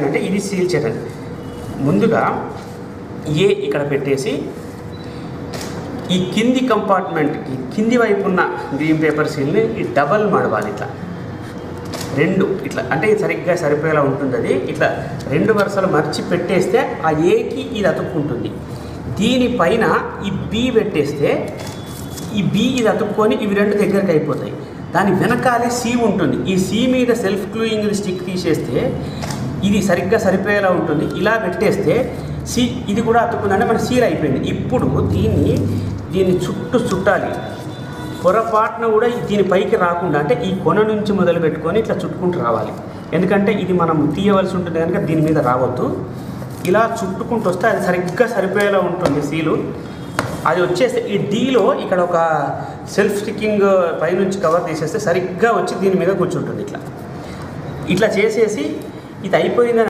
అంటే ఇది సీల్ చేయడం ముందుగా ఏ ఇక్కడ పెట్టేసి ఈ కింది కంపార్ట్మెంట్కి కింది వైపు ఉన్న గ్రీన్ పేపర్ సీల్ని ఈ డబల్ మడవాలి ఇట్లా రెండు ఇట్లా అంటే సరిగ్గా సరిపోయేలా ఉంటుంది. అది ఇట్లా రెండు వరుసలు మర్చి పెట్టేస్తే ఆ ఏకి ఇది అతుక్కుంటుంది. దీనిపైన ఈ బి పెట్టేస్తే ఈ బి ఇది అతుక్కొని ఇవి రెండు దగ్గరికి అయిపోతాయి. దాని వెనకాలే సి ఉంటుంది. ఈ సి మీద సెల్ఫ్ క్లూయింగ్ స్టిక్ తీసేస్తే ఇది సరిగ్గా సరిపోయేలా ఉంటుంది. ఇలా పెట్టేస్తే సి ఇది కూడా అతుక్కుందంటే మన సీల్ అయిపోయింది. ఇప్పుడు దీన్ని చుట్టాలి. పొరపాటున కూడా దీని పైకి రాకుండా అంటే ఈ కొన నుంచి మొదలు పెట్టుకొని ఇట్లా చుట్టుకుంటూ రావాలి. ఎందుకంటే ఇది మనం తీయవలసి ఉంటుంది కనుక దీని మీద రావద్దు. ఇలా చుట్టుకుంటూ వస్తే అది సరిగ్గా సరిపోయేలా ఉంటుంది సీలు. అది వచ్చేస్తే ఈ డీలో ఇక్కడ ఒక సెల్ఫ్ స్టిక్కింగ్ పైనుంచి కవర్ తీసేస్తే సరిగ్గా వచ్చి దీని మీద కూర్చుంటుంది. ఇట్లా చేసేసి ఇది అయిపోయిందని